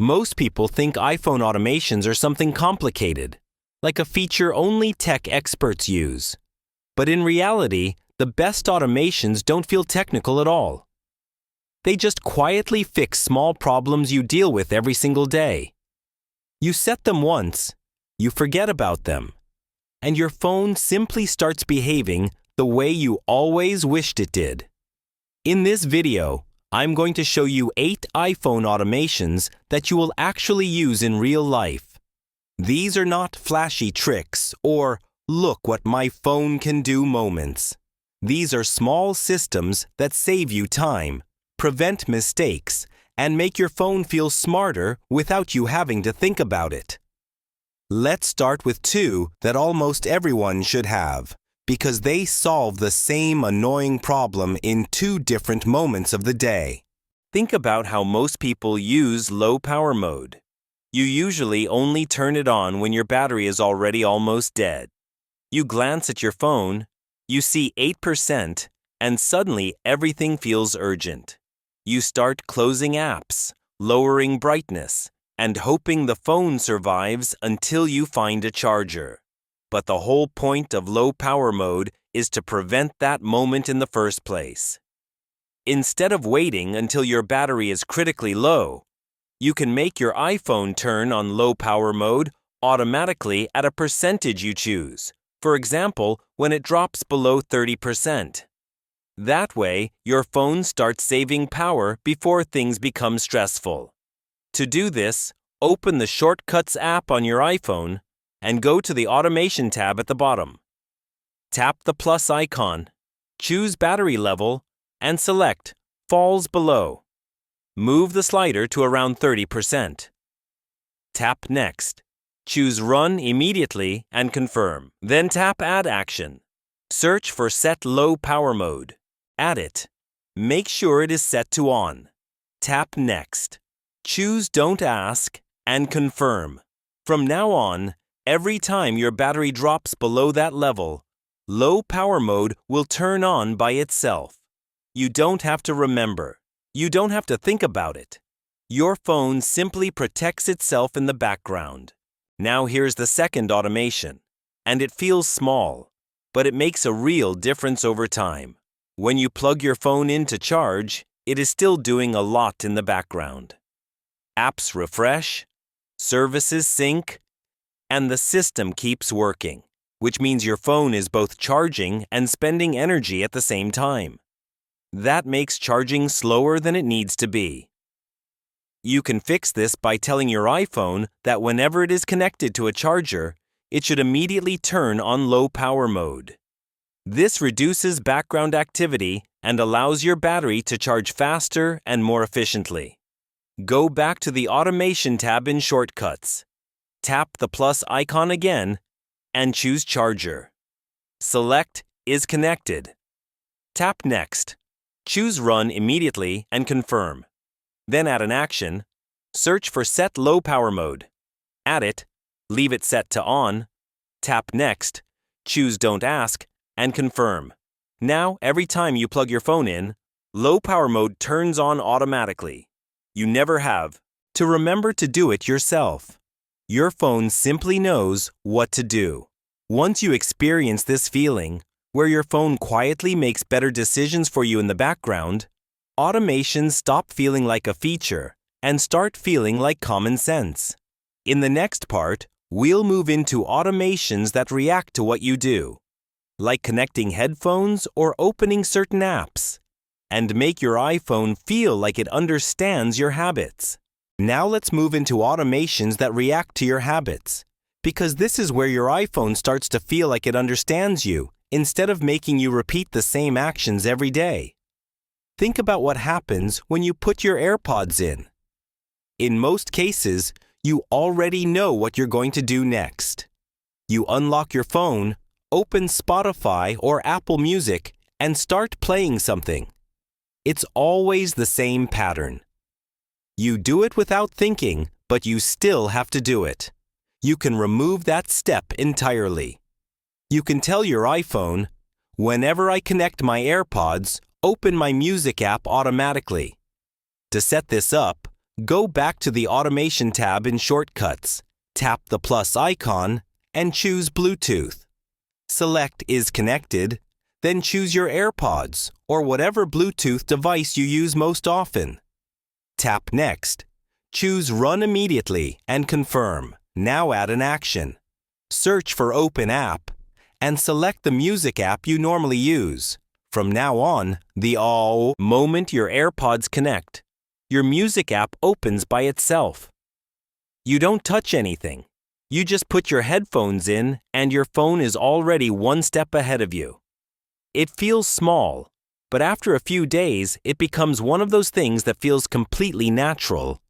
Most people think iPhone automations are something complicated, like a feature only tech experts use. But in reality, the best automations don't feel technical at all. They just quietly fix small problems you deal with every single day. You set them once, you forget about them, and your phone simply starts behaving the way you always wished it did. In this video, I'm going to show you 8 iPhone automations that you will actually use in real life. These are not flashy tricks or "look what my phone can do" moments. These are small systems that save you time, prevent mistakes, and make your phone feel smarter without you having to think about it. Let's start with 2 that almost everyone should have, because they solve the same annoying problem in 2 different moments of the day. Think about how most people use low power mode. You usually only turn it on when your battery is already almost dead. You glance at your phone, you see 8%, and suddenly everything feels urgent. You start closing apps, lowering brightness, and hoping the phone survives until you find a charger. But the whole point of low power mode is to prevent that moment in the first place. Instead of waiting until your battery is critically low, you can make your iPhone turn on low power mode automatically at a percentage you choose. For example, when it drops below 30%. That way, your phone starts saving power before things become stressful. To do this, open the Shortcuts app on your iPhone and go to the Automation tab at the bottom. Tap the plus icon, choose Battery Level, and select Falls Below. Move the slider to around 30%. Tap Next. Choose Run Immediately and confirm. Then tap Add Action. Search for Set Low Power Mode. Add it. Make sure it is set to On. Tap Next. Choose Don't Ask and confirm. From now on, every time your battery drops below that level, low power mode will turn on by itself. You don't have to remember. You don't have to think about it. Your phone simply protects itself in the background. Now here's the second automation, and it feels small, but it makes a real difference over time. When you plug your phone in to charge, it is still doing a lot in the background. Apps refresh, services sync, and the system keeps working, which means your phone is both charging and spending energy at the same time. That makes charging slower than it needs to be. You can fix this by telling your iPhone that whenever it is connected to a charger, it should immediately turn on low power mode. This reduces background activity and allows your battery to charge faster and more efficiently. Go back to the Automation tab in Shortcuts. Tap the plus icon again and choose Charger. Select Is Connected. Tap Next. Choose Run Immediately and confirm. Then add an action. Search for Set Low Power Mode. Add it, leave it set to On, tap Next, choose Don't Ask, and confirm. Now, every time you plug your phone in, low power mode turns on automatically. You never have to remember to do it yourself. Your phone simply knows what to do. Once you experience this feeling, where your phone quietly makes better decisions for you in the background, automations stop feeling like a feature and start feeling like common sense. In the next part, we'll move into automations that react to what you do, like connecting headphones or opening certain apps, and make your iPhone feel like it understands your habits. Now let's move into automations that react to your habits, because this is where your iPhone starts to feel like it understands you instead of making you repeat the same actions every day. Think about what happens when you put your AirPods in. In most cases, you already know what you're going to do next. You unlock your phone, open Spotify or Apple Music, and start playing something. It's always the same pattern. You do it without thinking, but you still have to do it. You can remove that step entirely. You can tell your iPhone, "Whenever I connect my AirPods, open my music app automatically." To set this up, Go back to the Automation tab in Shortcuts, tap the plus icon, and choose Bluetooth. Select Is Connected, then choose your AirPods or whatever Bluetooth device you use most often. Tap Next. Choose Run Immediately and confirm. Now add an action. Search for Open App and select the music app you normally use. From now on, the moment your AirPods connect, your music app opens by itself. You don't touch anything. You just put your headphones in and your phone is already one step ahead of you. It feels small, but after a few days, it becomes one of those things that feels completely natural,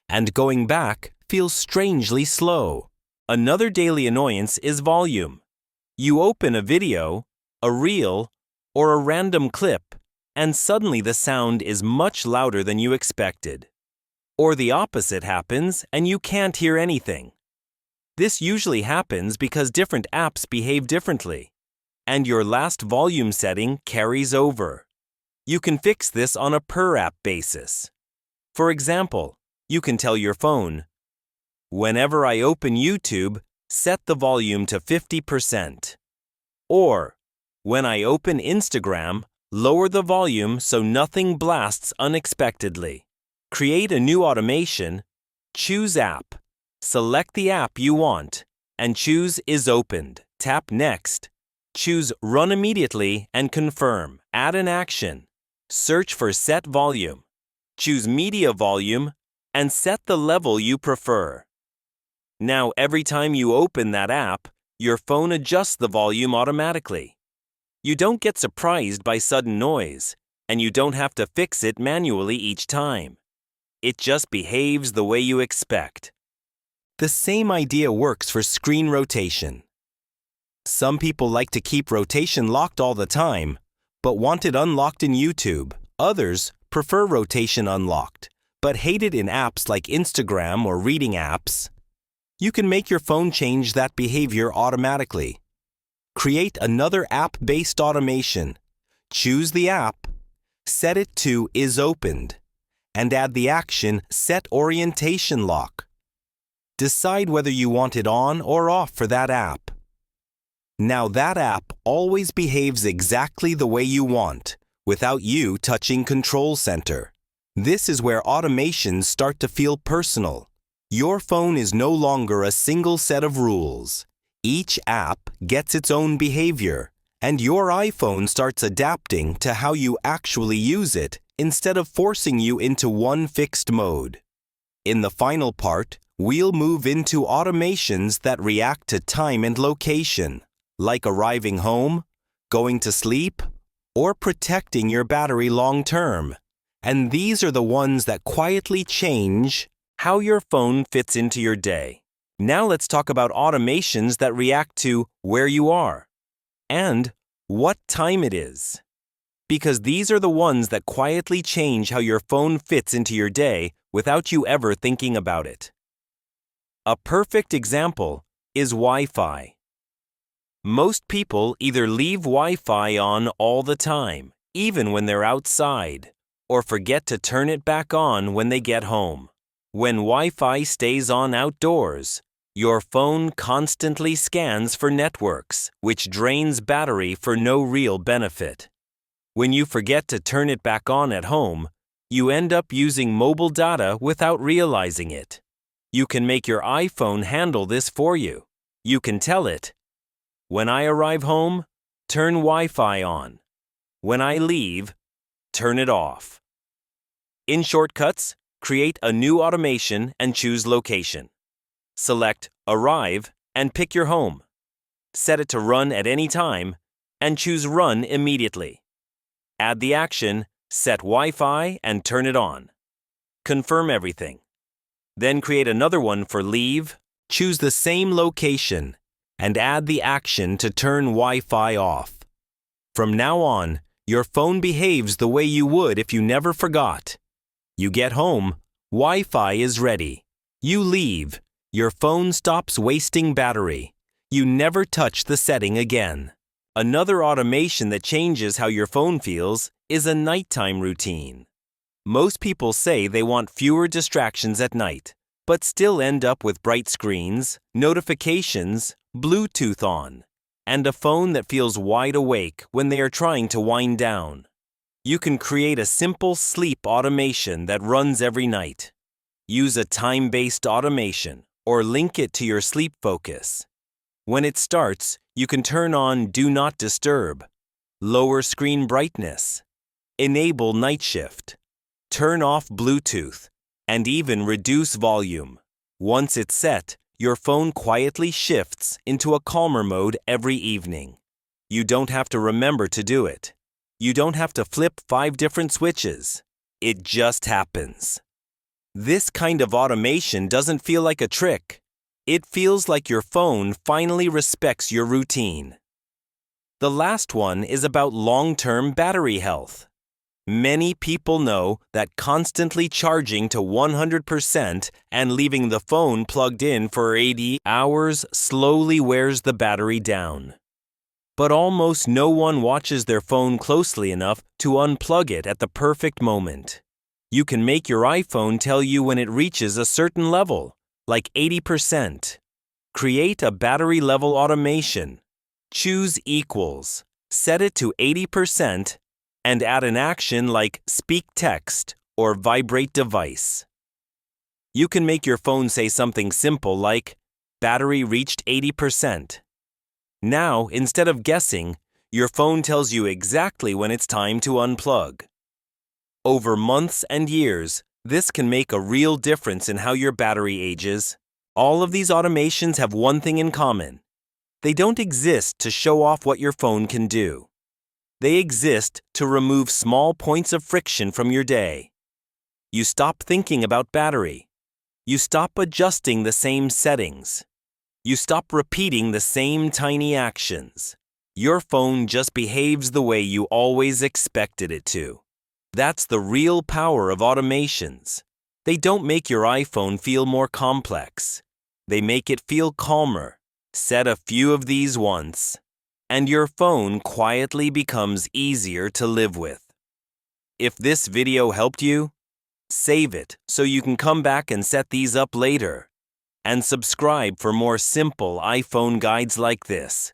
and going back feels strangely slow. Another daily annoyance is volume. You open a video, a reel, or a random clip, and suddenly the sound is much louder than you expected. Or the opposite happens and you can't hear anything. This usually happens because different apps behave differently, and your last volume setting carries over. You can fix this on a per-app basis. For example, you can tell your phone, "Whenever I open YouTube, set the volume to 50%. Or, when I open Instagram, lower the volume so nothing blasts unexpectedly. Create a new automation, choose App, select the app you want, and choose Is Opened. Tap Next. Choose Run Immediately and confirm. Add an action. Search for Set Volume. Choose Media Volume and set the level you prefer. Now, every time you open that app, your phone adjusts the volume automatically. You don't get surprised by sudden noise, and you don't have to fix it manually each time. It just behaves the way you expect. The same idea works for screen rotation. Some people like to keep rotation locked all the time, but want it unlocked in YouTube. Others prefer rotation unlocked, but hate it in apps like Instagram or reading apps. You can make your phone change that behavior automatically. Create another app-based automation. Choose the app, set it to Is Opened, and add the action Set Orientation Lock. Decide whether you want it on or off for that app. Now that app always behaves exactly the way you want, without you touching Control Center. This is where automations start to feel personal. Your phone is no longer a single set of rules. Each app gets its own behavior, and your iPhone starts adapting to how you actually use it instead of forcing you into one fixed mode. In the final part, we'll move into automations that react to time and location, like arriving home, going to sleep, or protecting your battery long term. And these are the ones that quietly change how your phone fits into your day. Now let's talk about automations that react to where you are and what time it is. Because these are the ones that quietly change how your phone fits into your day without you ever thinking about it. A perfect example is Wi-Fi. Most people either leave Wi-Fi on all the time, even when they're outside, or forget to turn it back on when they get home. When Wi-Fi stays on outdoors, your phone constantly scans for networks, which drains battery for no real benefit. When you forget to turn it back on at home, you end up using mobile data without realizing it. You can make your iPhone handle this for you. You can tell it, "When I arrive home, turn Wi-Fi on. When I leave, turn it off." In Shortcuts, create a new automation and choose Location. Select Arrive and pick your home. Set it to run at any time and choose Run Immediately. Add the action Set Wi-Fi and turn it on. Confirm everything. Then create another one for Leave. Choose the same location and add the action to turn Wi-Fi off. From now on, your phone behaves the way you would if you never forgot. You get home, Wi-Fi is ready. You leave, your phone stops wasting battery. You never touch the setting again. Another automation that changes how your phone feels is a nighttime routine. Most people say they want fewer distractions at night, but still end up with bright screens, notifications, Bluetooth on, and a phone that feels wide awake when they are trying to wind down. You can create a simple sleep automation that runs every night. Use a time-based automation or link it to your sleep focus. When it starts, you can turn on Do Not Disturb, lower screen brightness, enable night shift, turn off Bluetooth, and even reduce volume. Once it's set, your phone quietly shifts into a calmer mode every evening. You don't have to remember to do it. You don't have to flip 5 different switches. It just happens. This kind of automation doesn't feel like a trick. It feels like your phone finally respects your routine. The last one is about long-term battery health. Many people know that constantly charging to 100% and leaving the phone plugged in for 80 hours slowly wears the battery down. But almost no one watches their phone closely enough to unplug it at the perfect moment. You can make your iPhone tell you when it reaches a certain level, like 80%. Create a battery level automation. Choose equals, set it to 80%, and add an action like speak text or vibrate device. You can make your phone say something simple like, battery reached 80%. Now, instead of guessing, your phone tells you exactly when it's time to unplug. Over months and years, this can make a real difference in how your battery ages. All of these automations have one thing in common. They don't exist to show off what your phone can do. They exist to remove small points of friction from your day. You stop thinking about battery. You stop adjusting the same settings. You stop repeating the same tiny actions. Your phone just behaves the way you always expected it to. That's the real power of automations. They don't make your iPhone feel more complex. They make it feel calmer. Set a few of these once, and your phone quietly becomes easier to live with. If this video helped you, save it so you can come back and set these up later. And subscribe for more simple iPhone guides like this.